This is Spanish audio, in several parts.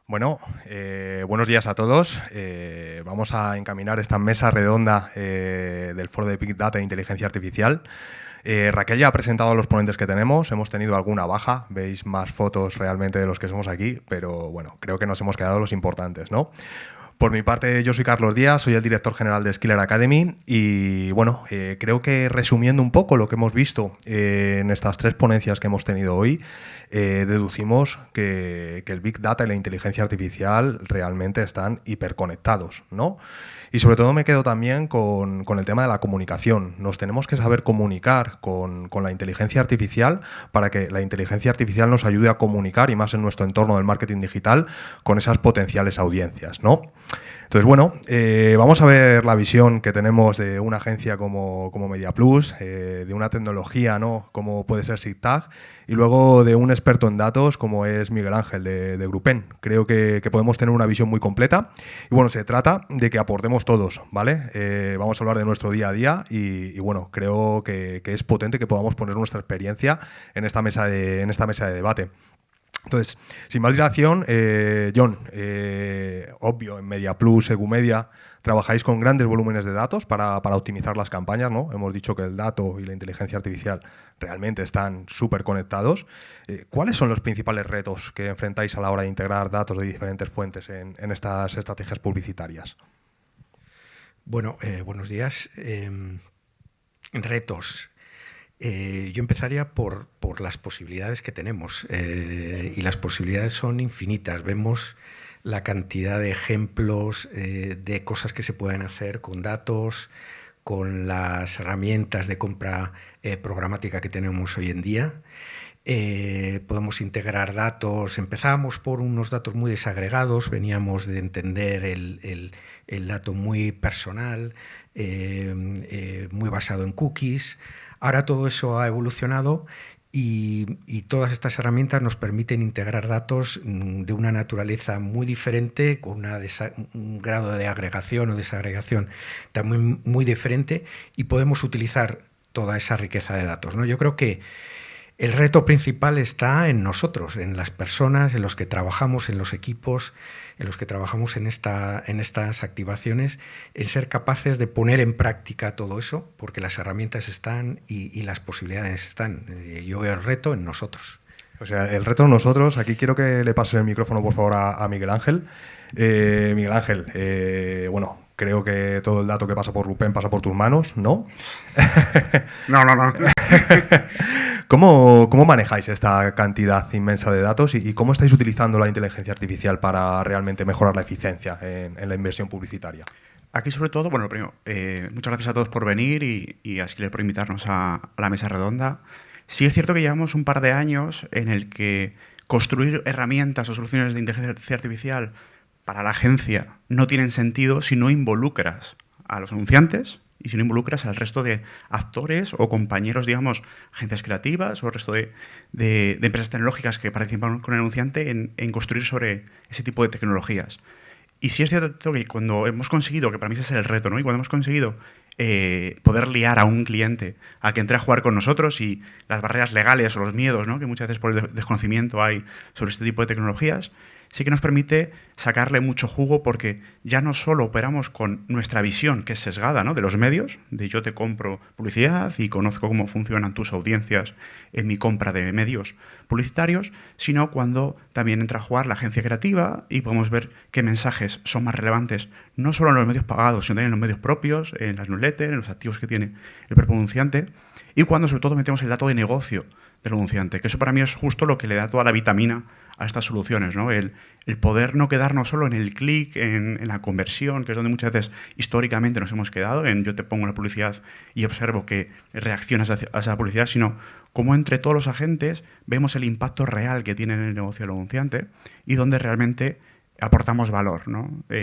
Bueno, buenos días a todos. Vamos a encaminar esta mesa redonda del Foro de Big Data e Inteligencia Artificial. Raquel ya ha presentado a los ponentes que tenemos, hemos tenido alguna baja, veis más fotos realmente de los que somos aquí, pero bueno, creo que nos hemos quedado los importantes, ¿no? Por mi parte, yo soy Carlos Díaz, soy el director general de Skiller Academy y bueno, creo que resumiendo un poco lo que hemos visto en estas tres ponencias que hemos tenido hoy, deducimos que el Big Data y la inteligencia artificial realmente están hiperconectados, ¿no? Y sobre todo me quedo también con el tema de la comunicación. Nos tenemos que saber comunicar con la inteligencia artificial para que la inteligencia artificial nos ayude a comunicar, y más en nuestro entorno del marketing digital, con esas potenciales audiencias, ¿no? Entonces, bueno, vamos a ver la visión que tenemos de una agencia como MediaPlus, de una tecnología, ¿no?, como puede ser SigTag, y luego de un experto en datos como es Miguel Ángel de Grupen. Creo que podemos tener una visión muy completa y bueno, se trata de que aportemos todos, ¿vale? Vamos a hablar de nuestro día a día y bueno, creo que es potente que podamos poner nuestra experiencia en esta mesa de debate. Entonces, sin más dilación, John, obvio, en MediaPlus, Segumedia, trabajáis con grandes volúmenes de datos para optimizar las campañas, ¿no? Hemos dicho que el dato y la inteligencia artificial realmente están súper conectados. ¿Cuáles son los principales retos que enfrentáis a la hora de integrar datos de diferentes fuentes en estas estrategias publicitarias? Bueno, buenos días. Retos. Yo empezaría por las posibilidades que tenemos y las posibilidades son infinitas. Vemos la cantidad de ejemplos de cosas que se pueden hacer con datos, con las herramientas de compra programática que tenemos hoy en día. Podemos integrar datos. Empezábamos por unos datos muy desagregados, veníamos de entender el dato muy personal, muy basado en cookies. Ahora todo eso ha evolucionado y todas estas herramientas nos permiten integrar datos de una naturaleza muy diferente, con un grado de agregación o desagregación también muy diferente, y podemos utilizar toda esa riqueza de datos, ¿no? Yo creo que el reto principal está en nosotros, en las personas, en los que trabajamos, en los equipos, en los que trabajamos en estas activaciones, en ser capaces de poner en práctica todo eso, porque las herramientas están y las posibilidades están. Yo veo el reto en nosotros. O sea, el reto en nosotros, aquí quiero que le pase el micrófono, por favor, a Miguel Ángel. Miguel Ángel, bueno, creo que todo el dato que pasa por Grupen pasa por tus manos, ¿no? No. ¿Cómo manejáis esta cantidad inmensa de datos y cómo estáis utilizando la inteligencia artificial para realmente mejorar la eficiencia en la inversión publicitaria? Aquí, sobre todo, bueno, primero, muchas gracias a todos por venir y a Skiller por invitarnos a la mesa redonda. Sí es cierto que llevamos un par de años en el que construir herramientas o soluciones de inteligencia artificial para la agencia no tienen sentido si no involucras a los anunciantes y si no involucras al resto de actores o compañeros, digamos, agencias creativas o el resto de empresas tecnológicas que participan con el anunciante en construir sobre ese tipo de tecnologías. Y sí es cierto que cuando hemos conseguido, que para mí ese es el reto, ¿no? Y cuando hemos conseguido poder liar a un cliente a que entre a jugar con nosotros y las barreras legales o los miedos, ¿no?, que muchas veces por el desconocimiento hay sobre este tipo de tecnologías, sí que nos permite sacarle mucho jugo, porque ya no solo operamos con nuestra visión, que es sesgada, ¿no?, de los medios, de yo te compro publicidad y conozco cómo funcionan tus audiencias en mi compra de medios publicitarios, sino cuando también entra a jugar la agencia creativa y podemos ver qué mensajes son más relevantes, no solo en los medios pagados, sino también en los medios propios, en las newsletters, en los activos que tiene el propio anunciante, y cuando sobre todo metemos el dato de negocio del anunciante, que eso para mí es justo lo que le da toda la vitamina a estas soluciones, ¿no? El poder no quedarnos solo en el clic, en la conversión, que es donde muchas veces históricamente nos hemos quedado, en yo te pongo la publicidad y observo que reaccionas a esa publicidad, sino cómo entre todos los agentes vemos el impacto real que tiene en el negocio del anunciante y donde realmente aportamos valor, ¿no? Por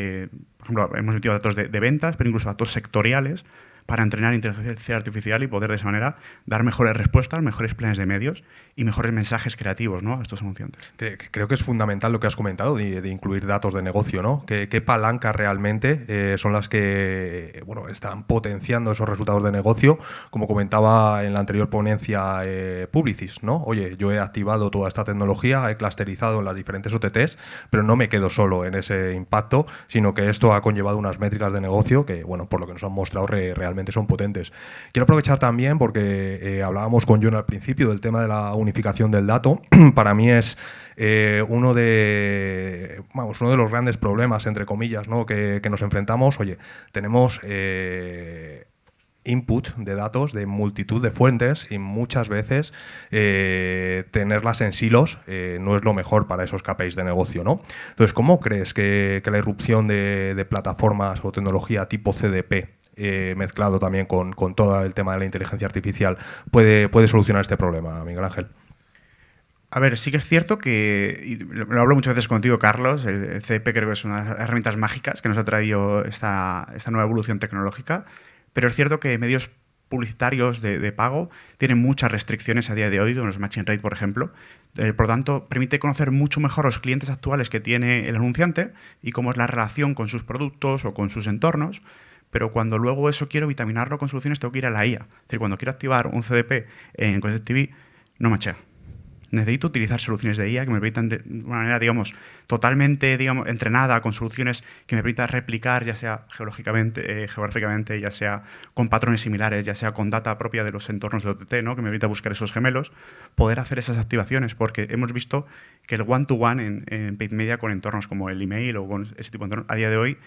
ejemplo, hemos metido datos de ventas, pero incluso datos sectoriales, para entrenar inteligencia artificial y poder de esa manera dar mejores respuestas, mejores planes de medios y mejores mensajes creativos, ¿no?, a estos anunciantes. Creo que es fundamental lo que has comentado de incluir datos de negocio, ¿no? ¿Qué palancas realmente son las que están potenciando esos resultados de negocio? Como comentaba en la anterior ponencia Publicis, ¿no? Oye, yo he activado toda esta tecnología, he clusterizado en las diferentes OTTs, pero no me quedo solo en ese impacto, sino que esto ha conllevado unas métricas de negocio que, por lo que nos han mostrado, realmente son potentes. Quiero aprovechar también, porque hablábamos con John al principio del tema de la unificación del dato. Para mí es uno de los grandes problemas, entre comillas, ¿no?, que nos enfrentamos. Oye, tenemos input de datos de multitud de fuentes y muchas veces tenerlas en silos no es lo mejor para esos KPIs de negocio, ¿no? Entonces, ¿cómo crees que la irrupción de plataformas o tecnología tipo CDP mezclado también con todo el tema de la inteligencia artificial puede solucionar este problema, Miguel Ángel? A ver, sí que es cierto que, y lo hablo muchas veces contigo, Carlos, el CDP creo que es una de las herramientas mágicas que nos ha traído esta nueva evolución tecnológica, pero es cierto que medios publicitarios de pago tienen muchas restricciones a día de hoy, con los matching rate, por ejemplo. Por lo tanto, permite conocer mucho mejor los clientes actuales que tiene el anunciante y cómo es la relación con sus productos o con sus entornos, pero cuando luego eso quiero vitaminarlo con soluciones, tengo que ir a la IA. Es decir, cuando quiero activar un CDP en Connected TV, no machea. Necesito utilizar soluciones de IA que me permitan de una manera, totalmente, entrenada, con soluciones que me permitan replicar, ya sea geográficamente, ya sea con patrones similares, ya sea con data propia de los entornos de OTT, ¿no?, que me permita buscar esos gemelos, poder hacer esas activaciones, porque hemos visto que el one-to-one en paid media con entornos como el email o con ese tipo de entornos, a día de hoy,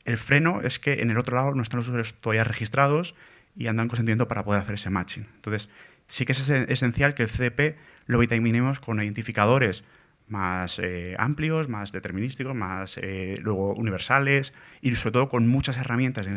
el freno es que en el otro lado no están los usuarios todavía registrados y andan consentimiento para poder hacer ese matching. Entonces, sí que es esencial que el CDP lo vitaminemos con identificadores más amplios, más determinísticos, más luego universales y sobre todo con muchas herramientas de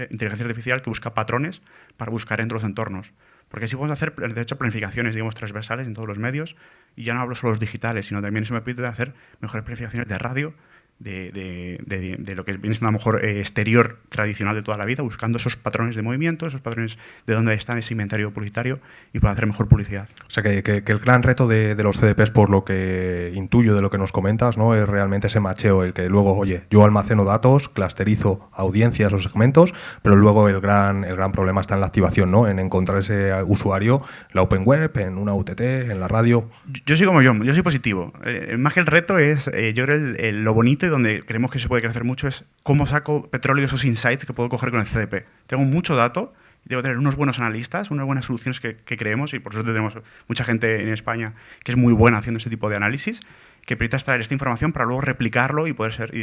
inteligencia artificial que busca patrones para buscar entre los entornos. Porque así podemos hacer, de hecho, planificaciones transversales en todos los medios, y ya no hablo solo de los digitales, sino también eso me permite hacer mejores planificaciones de radio, de lo que viene siendo a lo mejor exterior tradicional de toda la vida, buscando esos patrones de movimiento, esos patrones de dónde está ese inventario publicitario y para hacer mejor publicidad. O sea, que el gran reto de los CDPs, por lo que intuyo de lo que nos comentas, ¿no?, es realmente ese macheo, el que luego, oye, yo almaceno datos, clusterizo audiencias o segmentos, pero luego el gran problema está en la activación, ¿no?, en encontrar ese usuario, la Open Web, en una UTT, en la radio. Yo soy como yo soy positivo. Más que el reto es, yo creo, lo bonito y donde creemos que se puede crecer mucho es cómo saco petróleo de esos insights que puedo coger con el CDP. Tengo mucho dato, debo tener unos buenos analistas, unas buenas soluciones que creemos, y por eso tenemos mucha gente en España que es muy buena haciendo ese tipo de análisis, que permita extraer esta información para luego replicarlo y poder ser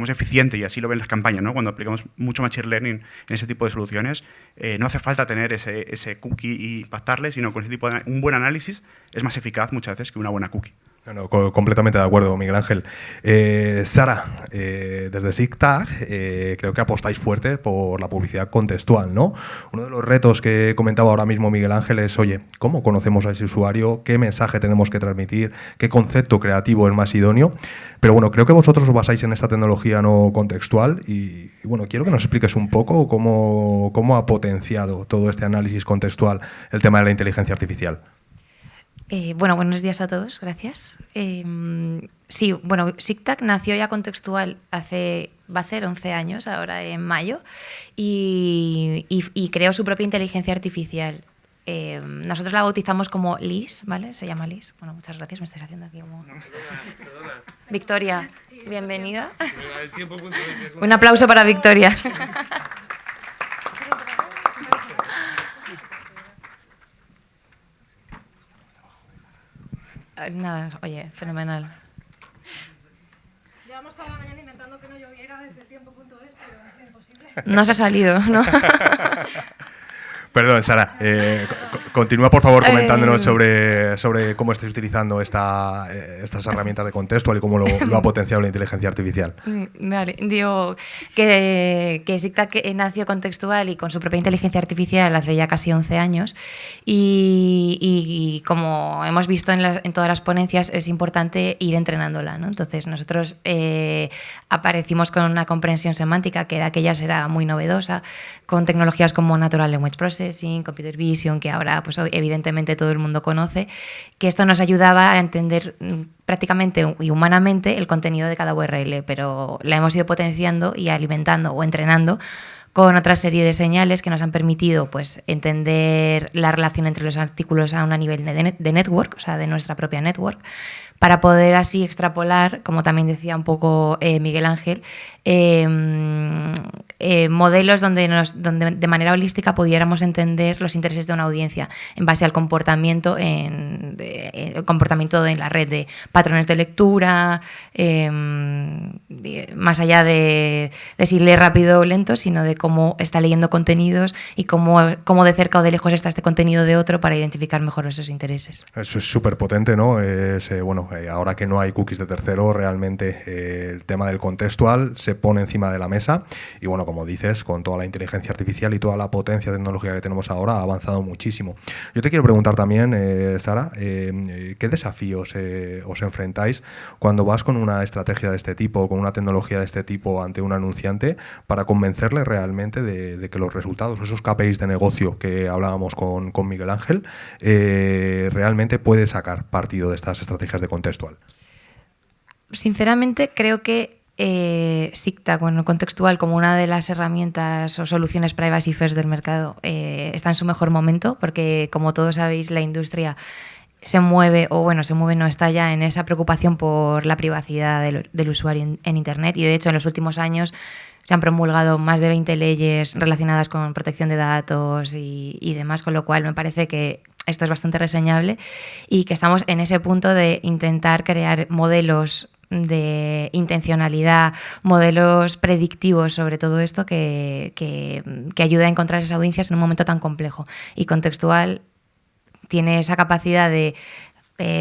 eficiente, y así lo ven las campañas, ¿no? Cuando aplicamos mucho machine learning en ese tipo de soluciones, no hace falta tener ese cookie y impactarle, sino con ese tipo de un buen análisis es más eficaz muchas veces que una buena cookie. No, completamente de acuerdo, Miguel Ángel. Sara, desde SIGTAG creo que apostáis fuerte por la publicidad contextual, ¿no? Uno de los retos que comentaba ahora mismo Miguel Ángel es, oye, ¿cómo conocemos a ese usuario? ¿Qué mensaje tenemos que transmitir? ¿Qué concepto creativo es más idóneo? Pero bueno, creo que vosotros os basáis en esta tecnología no contextual y quiero que nos expliques un poco cómo ha potenciado todo este análisis contextual el tema de la inteligencia artificial. Buenos días a todos, gracias. SIGTAG nació ya contextual va a ser 11 años, ahora en mayo, y creó su propia inteligencia artificial. Nosotros la bautizamos como LIS, ¿vale? Se llama LIS. Bueno, muchas gracias, me estáis haciendo aquí como... Perdona. Victoria, bienvenida. Un aplauso para Victoria. Nada, oye, fenomenal. Llevamos toda la mañana intentando que no lloviera desde tiempo.es, pero es imposible. No se ha salido, ¿no? Perdón, Sara, Continúa, por favor, comentándonos sobre cómo estáis utilizando estas herramientas de Contextual y cómo lo ha potenciado la inteligencia artificial. Vale, digo que SICTAC nació Contextual y con su propia inteligencia artificial hace ya casi 11 años y como hemos visto en todas las ponencias es importante ir entrenándola, ¿no? Entonces nosotros aparecimos con una comprensión semántica que de aquellas era muy novedosa, con tecnologías como Natural Language Processing, Computer Vision, que ahora pues evidentemente todo el mundo conoce, que esto nos ayudaba a entender prácticamente y humanamente el contenido de cada URL, pero la hemos ido potenciando y alimentando o entrenando con otra serie de señales que nos han permitido pues, entender la relación entre los artículos a un nivel de network, o sea, de nuestra propia network, para poder así extrapolar, como también decía un poco Miguel Ángel, modelos donde de manera holística pudiéramos entender los intereses de una audiencia en base al comportamiento en la red, de patrones de lectura, más allá de si lee rápido o lento, sino de cómo está leyendo contenidos y cómo de cerca o de lejos está este contenido de otro para identificar mejor esos intereses. Eso es súper potente, ¿no? Ahora que no hay cookies de tercero, realmente el tema del contextual se pone encima de la mesa y bueno, como dices, con toda la inteligencia artificial y toda la potencia tecnológica que tenemos ahora ha avanzado muchísimo. Yo te quiero preguntar también, Sara, ¿qué desafíos os enfrentáis cuando vas con una estrategia de este tipo, con una tecnología de este tipo ante un anunciante para convencerle realmente de que los resultados, esos KPIs de negocio que hablábamos con Miguel Ángel, realmente puede sacar partido de estas estrategias de contextual? Sinceramente, creo que SICTAC, Contextual, como una de las herramientas o soluciones privacy first del mercado, está en su mejor momento, porque como todos sabéis, la industria se mueve, no está ya en esa preocupación por la privacidad del usuario en Internet, y de hecho en los últimos años se han promulgado más de 20 leyes relacionadas con protección de datos y demás, con lo cual me parece que esto es bastante reseñable y que estamos en ese punto de intentar crear modelos de intencionalidad, modelos predictivos sobre todo esto que ayude a encontrar esas audiencias en un momento tan complejo. Y Contextual tiene esa capacidad de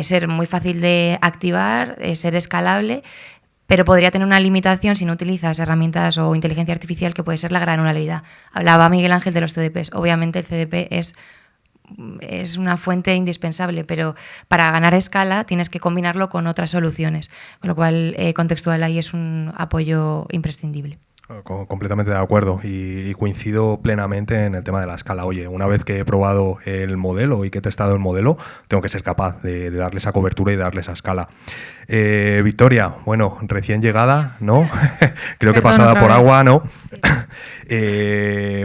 ser muy fácil de activar, ser escalable, pero podría tener una limitación si no utilizas herramientas o inteligencia artificial, que puede ser la granularidad. Hablaba Miguel Ángel de los CDPs. Obviamente el CDP es una fuente indispensable, pero para ganar escala tienes que combinarlo con otras soluciones, con lo cual Contextual ahí es un apoyo imprescindible. Completamente de acuerdo y coincido plenamente en el tema de la escala. Oye, una vez que he probado el modelo y que he testado el modelo, tengo que ser capaz de darle esa cobertura y darle esa escala. Victoria, bueno, recién llegada, ¿no? Creo que pasada por agua, ¿no?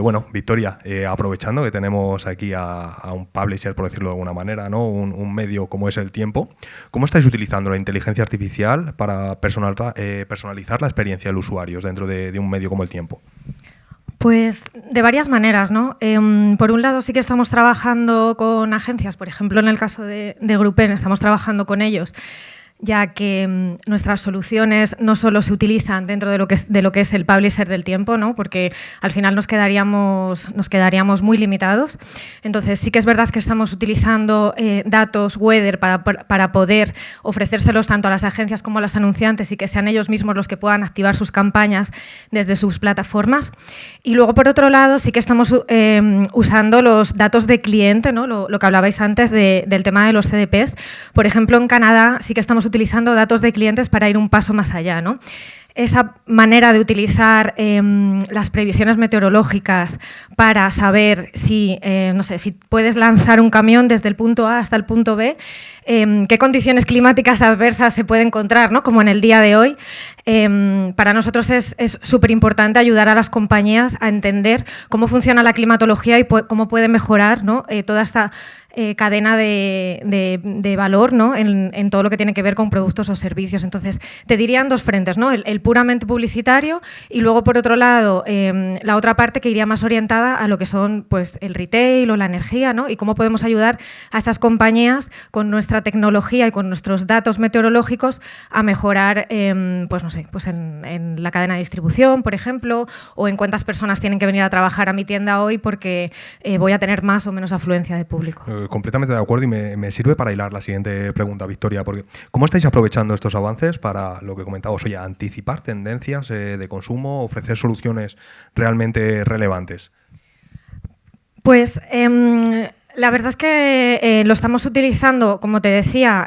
Bueno, Victoria, aprovechando que tenemos aquí a un publisher, por decirlo de alguna manera, ¿no? Un medio como es El Tiempo, ¿cómo estáis utilizando la inteligencia artificial para personalizar la experiencia del usuario dentro de un medio como El Tiempo? Pues de varias maneras, ¿no? Por un lado sí que estamos trabajando con agencias, por ejemplo en el caso de GroupM estamos trabajando con ellos, ya que nuestras soluciones no solo se utilizan dentro de lo que es el publisher del Tiempo, ¿no? Porque al final nos quedaríamos muy limitados. Entonces sí que es verdad que estamos utilizando datos weather para poder ofrecérselos tanto a las agencias como a los anunciantes y que sean ellos mismos los que puedan activar sus campañas desde sus plataformas. Y luego, por otro lado, sí que estamos usando los datos de cliente, ¿no? Lo que hablabais antes del tema de los CDPs. Por ejemplo, en Canadá sí que estamos utilizando datos de clientes para ir un paso más allá, ¿no? Esa manera de utilizar las previsiones meteorológicas para saber si puedes lanzar un camión desde el punto A hasta el punto B, qué condiciones climáticas adversas se puede encontrar, ¿no? Como en el día de hoy. Para nosotros es súper importante ayudar a las compañías a entender cómo funciona la climatología y cómo puede mejorar, ¿no? Toda esta cadena de valor, ¿no? en todo lo que tiene que ver con productos o servicios. Entonces, te dirían dos frentes, ¿no? El puramente publicitario y luego, por otro lado, la otra parte que iría más orientada a lo que son pues, el retail o la energía, ¿no? Y cómo podemos ayudar a estas compañías con nuestra tecnología y con nuestros datos meteorológicos a mejorar pues en la cadena de distribución, por ejemplo, o en cuántas personas tienen que venir a trabajar a mi tienda hoy porque voy a tener más o menos afluencia de público. completamente de acuerdo y me sirve para hilar la siguiente pregunta, Victoria, porque ¿cómo estáis aprovechando estos avances para lo que comentabas, oye, anticipar tendencias de consumo, ofrecer soluciones realmente relevantes? Pues la verdad es que lo estamos utilizando, como te decía,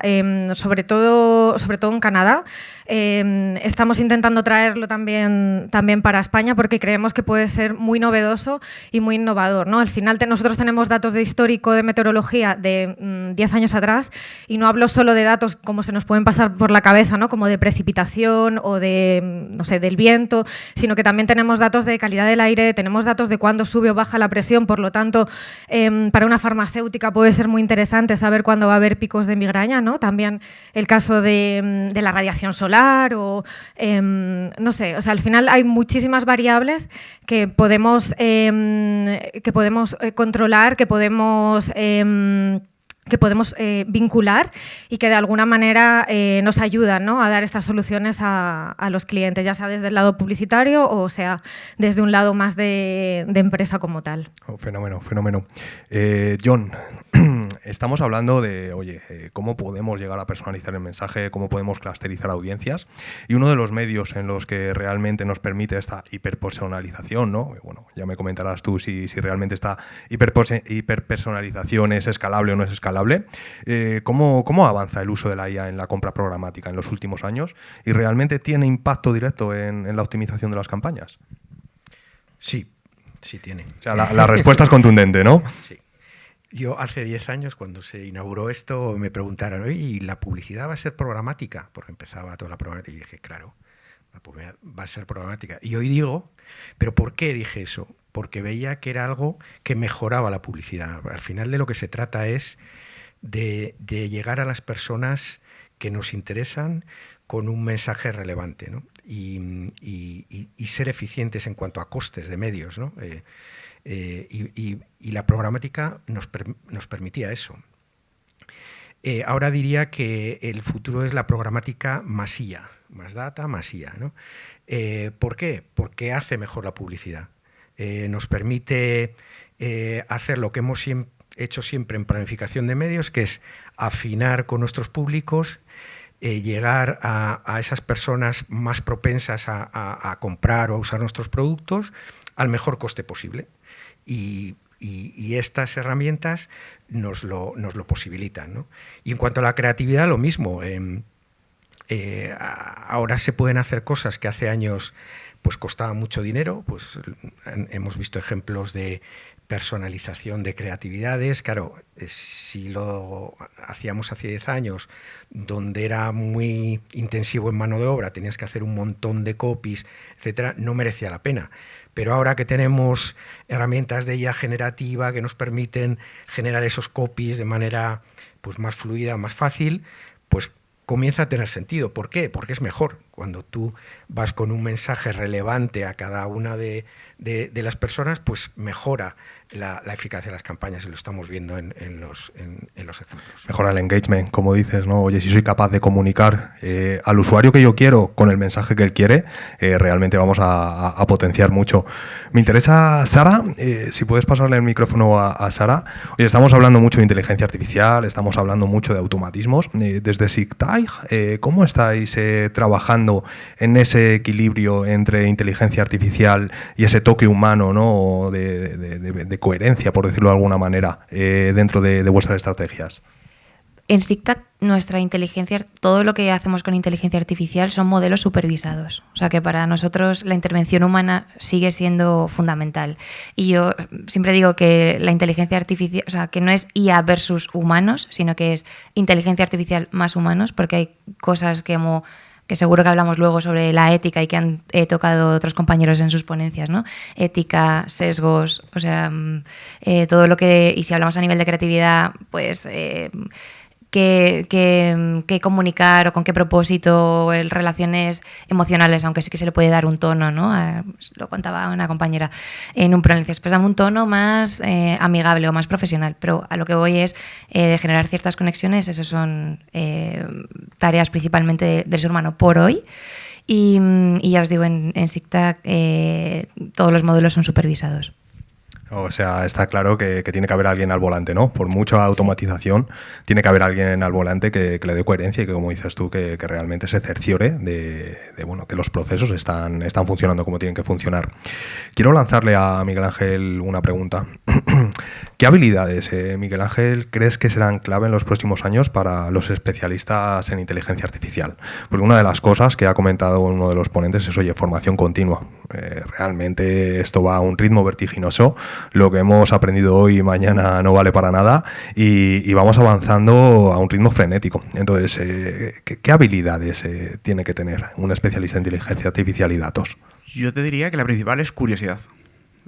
sobre todo en Canadá. Estamos intentando traerlo también para España porque creemos que puede ser muy novedoso y muy innovador, ¿no? Al final nosotros tenemos datos de histórico de meteorología de 10 años atrás y no hablo solo de datos como se nos pueden pasar por la cabeza, ¿no? Como de precipitación o de, no sé, del viento, sino que también tenemos datos de calidad del aire, tenemos datos de cuándo sube o baja la presión, por lo tanto, para una farmacéutica puede ser muy interesante saber cuándo va a haber picos de migraña, ¿no? También el caso de la radiación solar o no sé, o sea, al final hay muchísimas variables que podemos controlar, que podemos vincular y que de alguna manera nos ayudan, ¿no? A dar estas soluciones a los clientes, ya sea desde el lado publicitario o sea desde un lado más de empresa como tal. Oh, fenómeno. John, estamos hablando de, oye, cómo podemos llegar a personalizar el mensaje, cómo podemos clusterizar audiencias, y uno de los medios en los que realmente nos permite esta hiperpersonalización, ¿no? Bueno, ya me comentarás tú si realmente esta hiperpersonalización es escalable o no es escalable. ¿Cómo avanza el uso de la IA en la compra programática en los últimos años y realmente tiene impacto directo en la optimización de las campañas? Sí tiene. O sea, la respuesta es contundente, ¿no? Sí. Yo hace 10 años, cuando se inauguró esto, me preguntaron, oye, ¿y la publicidad va a ser programática? Porque empezaba toda la programática y dije, claro, la publicidad va a ser programática. Y hoy digo, ¿pero por qué dije eso? Porque veía que era algo que mejoraba la publicidad. Al final de lo que se trata es de llegar a las personas que nos interesan con un mensaje relevante, ¿no? Y ser eficientes en cuanto a costes de medios, ¿no? Y la programática nos permitía eso. Ahora diría que el futuro es la programática más IA, más data, más IA, ¿no? ¿Por qué? Porque hace mejor la publicidad. Nos permite hacer lo que hemos hecho siempre en planificación de medios, que es afinar con nuestros públicos, llegar a esas personas más propensas a comprar o a usar nuestros productos al mejor coste posible. Y estas herramientas nos lo posibilitan, ¿no? Y en cuanto a la creatividad, lo mismo. Ahora se pueden hacer cosas que hace años pues costaban mucho dinero. Pues hemos visto ejemplos de personalización de creatividades. Claro, si lo hacíamos hace 10 años, donde era muy intensivo en mano de obra, tenías que hacer un montón de copies, etcétera, no merecía la pena. Pero ahora que tenemos herramientas de IA generativa que nos permiten generar esos copies de manera pues más fluida, más fácil, pues comienza a tener sentido. ¿Por qué? Porque es mejor. Cuando tú vas con un mensaje relevante a cada una de las personas, pues mejora la eficacia de las campañas, y lo estamos viendo en los ejemplos. Mejora el engagement, como dices, ¿no? Oye, si soy capaz de comunicar al usuario que yo quiero con el mensaje que él quiere, realmente vamos a potenciar mucho. Me interesa, Sara, si puedes pasarle el micrófono a Sara. Oye, estamos hablando mucho de inteligencia artificial, estamos hablando mucho de automatismos. Desde SIGTAG, ¿cómo estáis trabajando en ese equilibrio entre inteligencia artificial y ese toque humano, ¿no? de coherencia, por decirlo de alguna manera, dentro de vuestras estrategias? En SIGTAG, nuestra inteligencia, todo lo que hacemos con inteligencia artificial son modelos supervisados. O sea que para nosotros la intervención humana sigue siendo fundamental. Y yo siempre digo que la inteligencia artificial, o sea, que no es IA versus humanos, sino que es inteligencia artificial más humanos, porque hay cosas que seguro que hablamos luego sobre la ética y que han tocado otros compañeros en sus ponencias, ¿no? Ética, sesgos, o sea, todo lo que... Y si hablamos a nivel de creatividad, pues... qué comunicar o con qué propósito, relaciones emocionales, aunque sí que se le puede dar un tono, ¿no? Lo contaba una compañera en un pronuncias, pues dame un tono más amigable o más profesional, pero a lo que voy es de generar ciertas conexiones. Esas son tareas principalmente del ser humano por hoy. Y ya os digo, en SIGTAG todos los módulos son supervisados. O sea, está claro que tiene que haber alguien al volante, ¿no? Por mucha automatización, tiene que haber alguien al volante que le dé coherencia y que, como dices tú, que realmente se cerciore de bueno, que los procesos están funcionando como tienen que funcionar. Quiero lanzarle a Miguel Ángel una pregunta. ¿Qué habilidades, Miguel Ángel, crees que serán clave en los próximos años para los especialistas en inteligencia artificial? Porque una de las cosas que ha comentado uno de los ponentes es, oye, formación continua. Realmente esto va a un ritmo vertiginoso. Lo que hemos aprendido hoy y mañana no vale para nada y vamos avanzando a un ritmo frenético. Entonces, ¿qué habilidades tiene que tener un especialista en inteligencia artificial y datos? Yo te diría que la principal es curiosidad,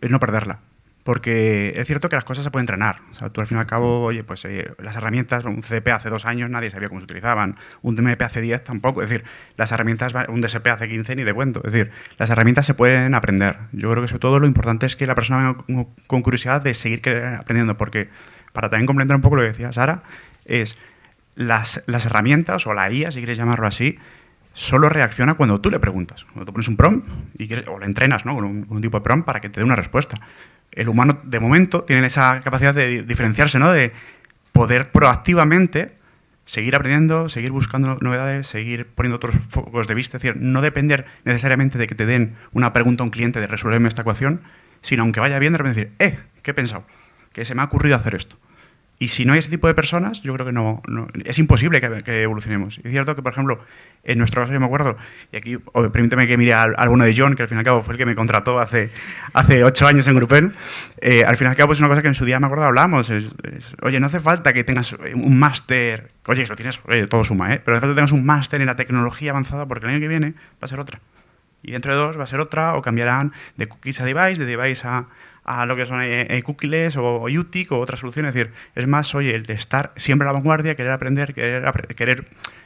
es no perderla. Porque es cierto que las cosas se pueden entrenar. O sea, tú al fin y al cabo, oye, pues las herramientas, un CDP hace 2 años nadie sabía cómo se utilizaban, un DMP hace 10 tampoco. Es decir, las herramientas, un DSP hace 15 ni de cuento. Es decir, las herramientas se pueden aprender. Yo creo que sobre todo lo importante es que la persona venga con curiosidad de seguir aprendiendo, porque para también complementar un poco lo que decía Sara, es las herramientas, o la IA, si quieres llamarlo así, solo reacciona cuando tú le preguntas. Cuando tú pones un prompt o le entrenas, ¿no? con un tipo de prompt para que te dé una respuesta. El humano, de momento, tiene esa capacidad de diferenciarse, ¿no? De poder proactivamente seguir aprendiendo, seguir buscando novedades, seguir poniendo otros focos de vista. Es decir, no depender necesariamente de que te den una pregunta a un cliente de resolverme esta ecuación, sino aunque vaya bien, de repente decir, ¿qué he pensado? Que se me ha ocurrido hacer esto. Y si no hay ese tipo de personas, yo creo que no es imposible que evolucionemos. Y es cierto que, por ejemplo, en nuestro caso yo me acuerdo, y aquí permíteme que mire al bueno de John, que al fin y al cabo fue el que me contrató hace 8 años en Grupen. Al fin y al cabo es una cosa que en su día me acuerdo hablamos. Oye, no hace falta que tengas un máster, oye, si lo tienes, todo suma, pero no hace falta que tengas un máster en la tecnología avanzada, porque el año que viene va a ser otra. Y dentro de 2 va a ser otra, o cambiarán de cookies a device, de device a lo que son cookieless o UTIC o otras soluciones. Es decir, es más, oye, el estar siempre a la vanguardia, querer aprender, querer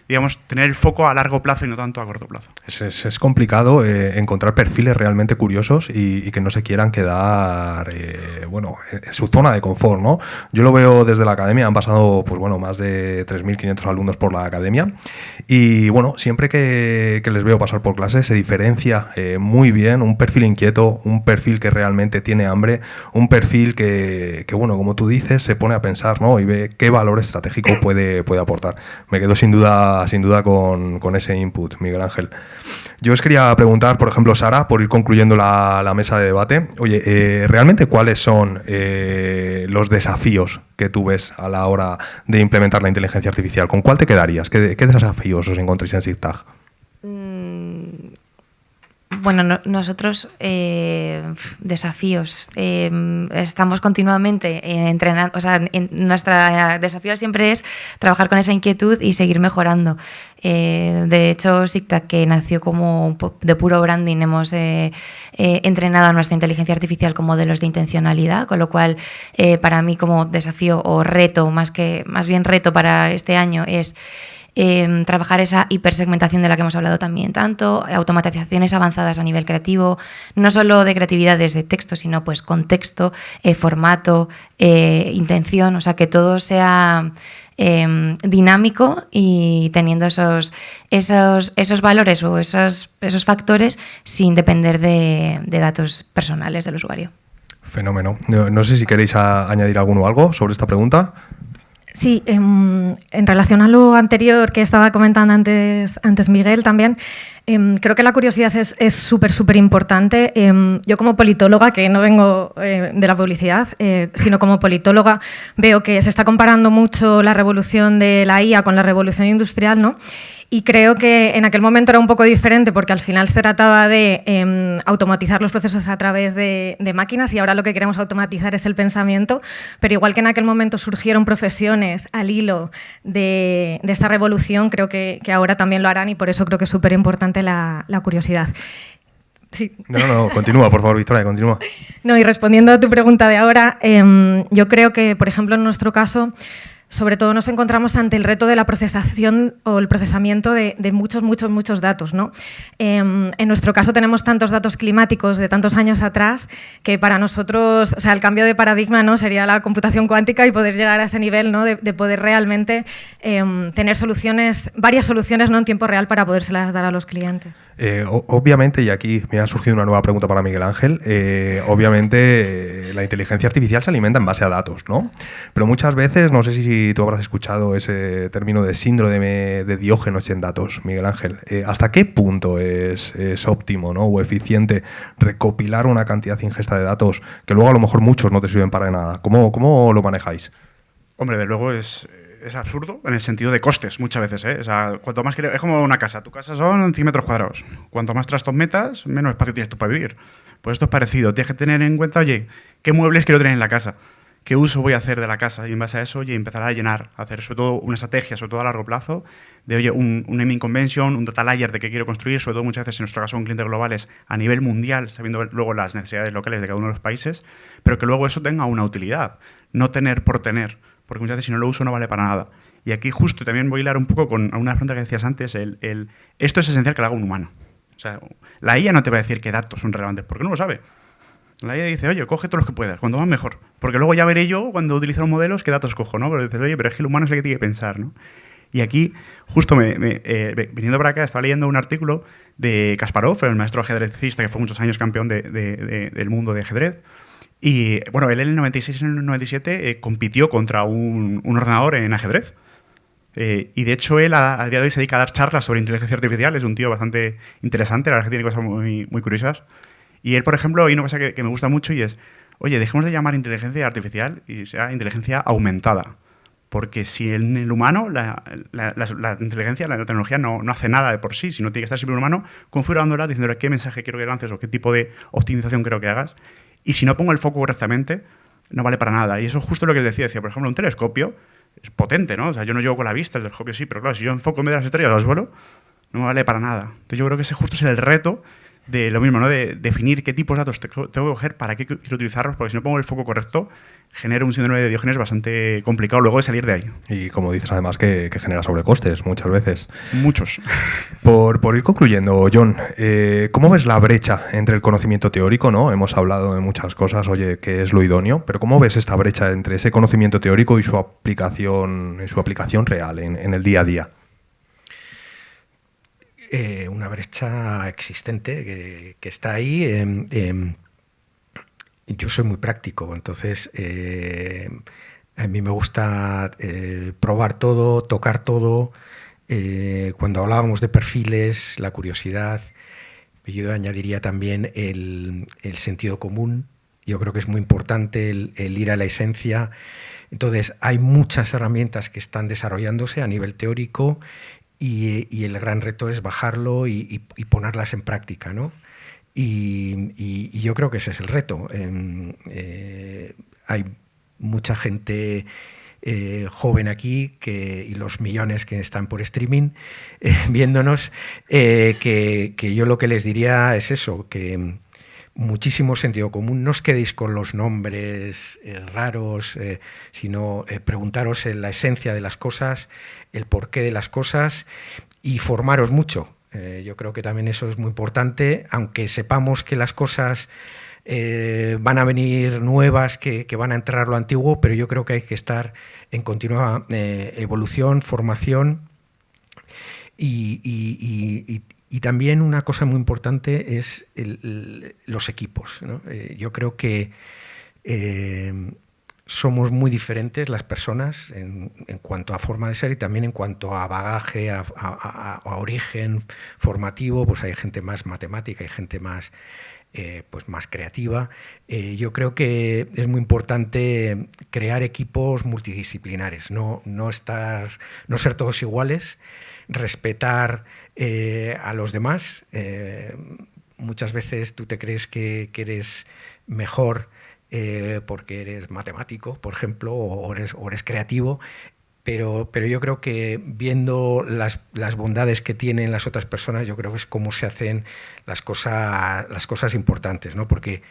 digamos, tener el foco a largo plazo y no tanto a corto plazo. Es complicado encontrar perfiles realmente curiosos y que no se quieran quedar bueno, en su zona de confort, ¿no? Yo lo veo desde la academia, han pasado pues, bueno, más de 3.500 alumnos por la academia y bueno, siempre que les veo pasar por clase se diferencia muy bien un perfil inquieto, un perfil que realmente tiene hambre, un perfil que bueno, como tú dices, se pone a pensar, ¿no? Y ve qué valor estratégico puede aportar. Me quedo sin duda con ese input, Miguel Ángel. Yo os quería preguntar, por ejemplo, Sara, por ir concluyendo la mesa de debate, oye, ¿realmente cuáles son los desafíos que tú ves a la hora de implementar la inteligencia artificial? ¿Con cuál te quedarías? ¿Qué desafíos os encontráis en SIGTAG? Bueno, nosotros, desafíos, estamos continuamente entrenando, o sea, nuestro desafío siempre es trabajar con esa inquietud y seguir mejorando. De hecho, SIGTAG, que nació como de puro branding, hemos entrenado a nuestra inteligencia artificial con modelos de intencionalidad, con lo cual, para mí como desafío o reto, más bien reto para este año es trabajar esa hipersegmentación de la que hemos hablado también, tanto automatizaciones avanzadas a nivel creativo, no solo de creatividad desde texto, sino pues contexto, formato, intención, o sea, que todo sea dinámico y teniendo esos valores o esos factores sin depender de datos personales del usuario. Fenómeno. No sé si queréis añadir algo sobre esta pregunta. Sí, en relación a lo anterior que estaba comentando antes Miguel también, creo que la curiosidad es súper importante. Yo como politóloga, que no vengo de la publicidad, sino como politóloga, veo que se está comparando mucho la revolución de la IA con la revolución industrial, ¿no? Y creo que en aquel momento era un poco diferente porque al final se trataba de automatizar los procesos a través de máquinas y ahora lo que queremos automatizar es el pensamiento, pero igual que en aquel momento surgieron profesiones al hilo de esta revolución, creo que ahora también lo harán y por eso creo que es súper importante la curiosidad. Sí. No, continúa, por favor, Victoria, continúa. No, y respondiendo a tu pregunta de ahora, yo creo que, por ejemplo, en nuestro caso, sobre todo nos encontramos ante el reto de la procesación o el procesamiento de muchos datos, ¿no? En nuestro caso tenemos tantos datos climáticos de tantos años atrás que para nosotros, o sea, el cambio de paradigma, ¿no?, sería la computación cuántica y poder llegar a ese nivel, ¿no?, de poder realmente tener soluciones, varias soluciones, ¿no?, en tiempo real para podérselas dar a los clientes. Obviamente, y aquí me ha surgido una nueva pregunta para Miguel Ángel, obviamente la inteligencia artificial se alimenta en base a datos, ¿no? Pero muchas veces, no sé si tú habrás escuchado ese término de síndrome de Diógenes en datos, Miguel Ángel. ¿Hasta qué punto es óptimo, ¿no?, o eficiente recopilar una cantidad ingesta de datos que luego a lo mejor muchos no te sirven para nada? ¿Cómo lo manejáis? Hombre, de luego es absurdo en el sentido de costes muchas veces, ¿eh? O sea, cuanto más es como una casa. Tu casa son 100 metros cuadrados. Cuanto más trastos metas, menos espacio tienes tú para vivir. Pues esto es parecido. Tienes que tener en cuenta, oye, ¿qué muebles quiero tener en la casa? ¿Qué uso voy a hacer de la casa? Y en base a eso, oye, empezar a llenar, a hacer sobre todo una estrategia, sobre todo a largo plazo, de, oye, un naming convention, un data layer de qué quiero construir, sobre todo muchas veces en nuestro caso con clientes globales a nivel mundial, sabiendo luego las necesidades locales de cada uno de los países, pero que luego eso tenga una utilidad, no tener por tener, porque muchas veces si no lo uso no vale para nada. Y aquí justo también voy a hilar un poco con una pregunta que decías antes, esto es esencial que lo haga un humano. O sea, la IA no te va a decir qué datos son relevantes, porque no lo sabe. La IA dice, oye, coge todos los que puedas, cuanto más mejor. Porque luego ya veré yo, cuando utilizo los modelos, qué datos cojo, ¿no? Pero dices, oye, pero es que el humano es el que tiene que pensar, ¿no? Y aquí, justo viniendo para acá, estaba leyendo un artículo de Kasparov, el maestro ajedrecista que fue muchos años campeón del mundo de ajedrez. Y, bueno, él en el 96 y en el 97 compitió contra un ordenador en ajedrez. Y de hecho él a día de hoy se dedica a dar charlas sobre inteligencia artificial, es un tío bastante interesante, la verdad es que tiene cosas muy, muy curiosas. Y él, por ejemplo, hay una cosa que me gusta mucho y es, oye, dejemos de llamar inteligencia artificial y sea inteligencia aumentada. Porque si en el humano la inteligencia, la tecnología no hace nada de por sí, sino tiene que estar siempre un humano configurándola, diciéndole qué mensaje quiero que lances o qué tipo de optimización quiero que hagas. Y si no pongo el foco correctamente, no vale para nada. Y eso es justo lo que decía, por ejemplo, un telescopio es potente, ¿no? O sea, yo no llego con la vista, el telescopio sí, pero claro, si yo enfoco en vez de las estrellas al suelo, no me vale para nada. Entonces yo creo que ese justo es el reto de lo mismo, ¿no? De definir qué tipos de datos tengo que coger, para qué quiero utilizarlos, porque si no pongo el foco correcto, genera un síndrome de Diógenes bastante complicado luego de salir de ahí. Y como dices, además, que genera sobrecostes muchas veces. Muchos. Por ir concluyendo, John, ¿cómo ves la brecha entre el conocimiento teórico, ¿no? Hemos hablado de muchas cosas, oye, qué es lo idóneo, pero ¿cómo ves esta brecha entre ese conocimiento teórico y su aplicación real en el día a día? Una brecha existente que está ahí. Yo soy muy práctico, entonces a mí me gusta probar todo, tocar todo. Cuando hablábamos de perfiles, la curiosidad, yo añadiría también el sentido común. Yo creo que es muy importante el ir a la esencia. Entonces, hay muchas herramientas que están desarrollándose a nivel teórico y el gran reto es bajarlo y ponerlas en práctica, ¿no? Y yo creo que ese es el reto. Hay mucha gente joven aquí y los millones que están por streaming viéndonos, que yo lo que les diría es eso, que muchísimo sentido común. No os quedéis con los nombres raros, sino preguntaros en la esencia de las cosas, el porqué de las cosas y formaros mucho. Yo creo que también eso es muy importante, aunque sepamos que las cosas van a venir nuevas, que van a entrar lo antiguo, pero yo creo que hay que estar en continua evolución, formación y también una cosa muy importante es los equipos, ¿no? Yo creo que somos muy diferentes las personas en cuanto a forma de ser y también en cuanto a bagaje, a origen formativo. Pues hay gente más matemática, hay gente más, pues más creativa. Yo creo que es muy importante crear equipos multidisciplinares, no ser todos iguales, respetar a los demás. Muchas veces tú te crees que eres mejor porque eres matemático, por ejemplo, o eres creativo, pero yo creo que viendo las bondades que tienen las otras personas, yo creo que es cómo se hacen las cosas importantes, ¿no? Porque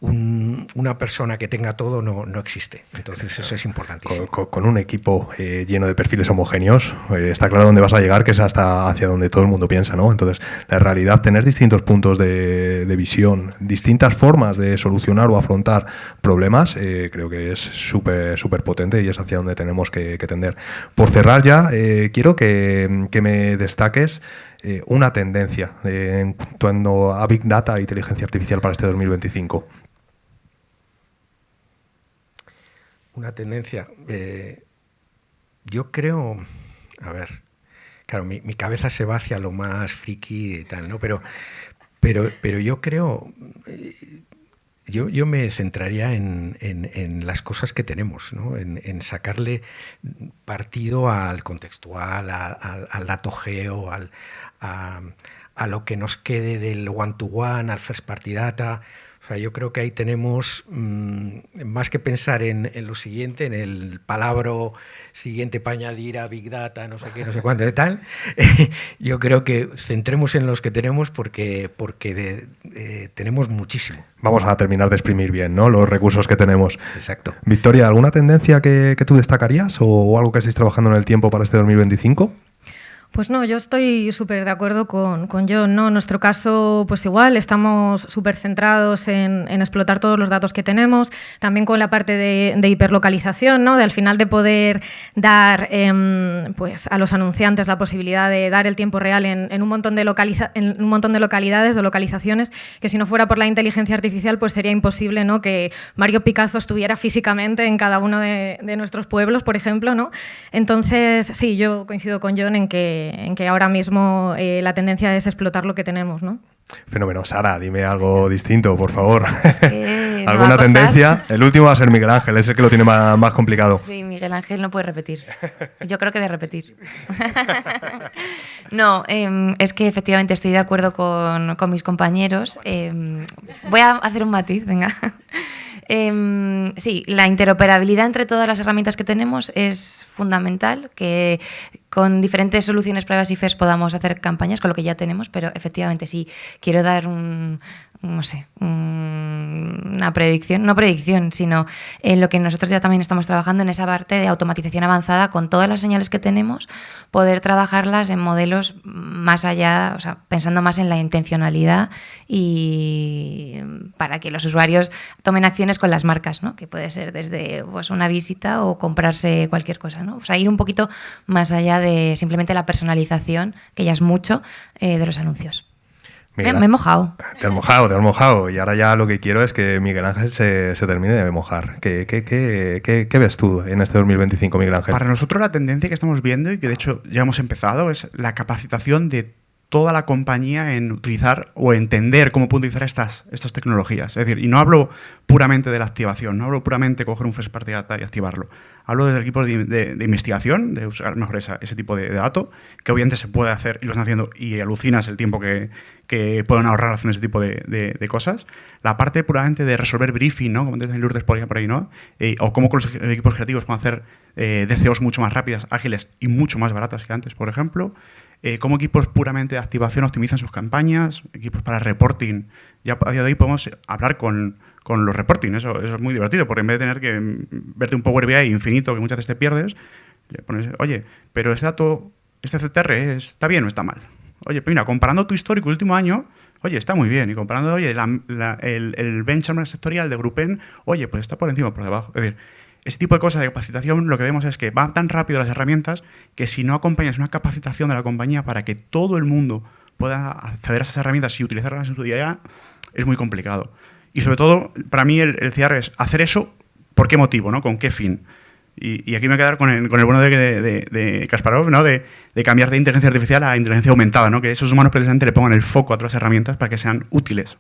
una persona que tenga todo no existe. Entonces eso es importantísimo. Con un equipo lleno de perfiles homogéneos, está claro dónde vas a llegar, que es hasta hacia donde todo el mundo piensa, ¿no? Entonces, la realidad, tener distintos puntos de visión, distintas formas de solucionar o afrontar problemas, creo que es súper potente y es hacia donde tenemos que tender. Por cerrar ya, quiero que me destaques una tendencia en torno a Big Data e inteligencia artificial para este 2025. Una tendencia. Yo creo, a ver, claro, mi cabeza se va hacia lo más friki y tal, ¿no? Pero yo creo, yo me centraría en las cosas que tenemos, ¿no? En sacarle partido al contextual, al dato geo, a lo que nos quede del one-to-one, al first party data. O sea, yo creo que ahí tenemos, más que pensar en lo siguiente, en el palabra siguiente para añadir a Big Data, no sé qué, no sé cuánto de tal, yo creo que centremos en los que tenemos porque tenemos muchísimo. Vamos a terminar de exprimir bien, ¿no?, los recursos que tenemos. Exacto. Victoria, ¿alguna tendencia que tú destacarías o algo que estéis trabajando en el tiempo para este 2025? Pues no, yo estoy súper de acuerdo con John, ¿no? En nuestro caso, pues igual, estamos súper centrados en explotar todos los datos que tenemos, también con la parte de hiperlocalización, ¿no? De al final de poder dar pues a los anunciantes la posibilidad de dar el tiempo real en un montón de localidades, de localizaciones, que si no fuera por la inteligencia artificial, pues sería imposible, ¿no?, que Mario Picazo estuviera físicamente en cada uno de nuestros pueblos, por ejemplo, ¿no? Entonces, sí, yo coincido con John en que ahora mismo la tendencia es explotar lo que tenemos, ¿no? Fenómeno. Sara, dime algo distinto, por favor. Es que ¿Alguna tendencia? El último va a ser Miguel Ángel, es el que lo tiene más complicado. Sí, Miguel Ángel no puede repetir. Yo creo que voy a repetir. No, es que efectivamente estoy de acuerdo con mis compañeros. Voy a hacer un matiz, venga. Sí, la interoperabilidad entre todas las herramientas que tenemos es fundamental, que con diferentes soluciones, pruebas y FES podamos hacer campañas con lo que ya tenemos, pero efectivamente sí, quiero dar una predicción, no predicción, sino en lo que nosotros ya también estamos trabajando en esa parte de automatización avanzada, con todas las señales que tenemos, poder trabajarlas en modelos más allá, o sea, pensando más en la intencionalidad y para que los usuarios tomen acciones con las marcas, ¿no? Que puede ser desde pues, una visita o comprarse cualquier cosa, ¿no? O sea, ir un poquito más allá de simplemente la personalización, que ya es mucho, de los anuncios. Miguel, me he mojado. Te has mojado. Y ahora ya lo que quiero es que Miguel Ángel se termine de mojar. ¿Qué ves tú en este 2025, Miguel Ángel? Para nosotros la tendencia que estamos viendo y que de hecho ya hemos empezado es la capacitación de toda la compañía en utilizar o entender cómo puede utilizar estas tecnologías. Es decir, y no hablo puramente de la activación, no hablo puramente de coger un first party data y activarlo. Hablo desde el equipo de investigación, de usar mejor ese tipo de dato, que obviamente se puede hacer y lo están haciendo y alucinas el tiempo que pueden ahorrar haciendo ese tipo de cosas. La parte puramente de resolver briefing, ¿no? Como antes Lourdes ponía por ahí, ¿no? O cómo con los equipos creativos pueden hacer DCOs mucho más rápidas, ágiles y mucho más baratas que antes, por ejemplo. Cómo equipos puramente de activación optimizan sus campañas, equipos para reporting. Ya a día de hoy podemos hablar con los reporting, eso es muy divertido, porque en vez de tener que verte un Power BI infinito que muchas veces te pierdes, le pones, oye, pero este dato, este CTR está bien o está mal. Oye, pues mira, comparando tu histórico el último año, oye, está muy bien. Y comparando, oye, el benchmark sectorial de Grupen, oye, pues está por encima o por debajo. Es decir, ese tipo de cosas de capacitación, lo que vemos es que van tan rápido las herramientas que si no acompañas una capacitación de la compañía para que todo el mundo pueda acceder a esas herramientas y utilizarlas en su día a día, es muy complicado. Y sobre todo, para mí el cierre es hacer eso, ¿por qué motivo? ¿No? ¿Con qué fin? Y aquí me voy a quedar con el bueno de Kasparov, ¿no? De cambiar de inteligencia artificial a inteligencia aumentada, ¿no? Que esos humanos precisamente le pongan el foco a otras herramientas para que sean útiles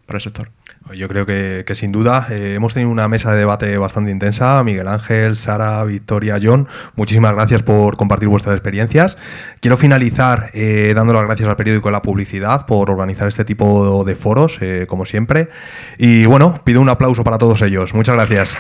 para el sector. Yo creo que sin duda hemos tenido una mesa de debate bastante intensa. Miguel Ángel, Sara, Victoria, John, muchísimas gracias por compartir vuestras experiencias. Quiero finalizar dando las gracias al periódico La Publicidad por organizar este tipo de foros, como siempre. Y bueno, pido un aplauso para todos ellos. Muchas gracias.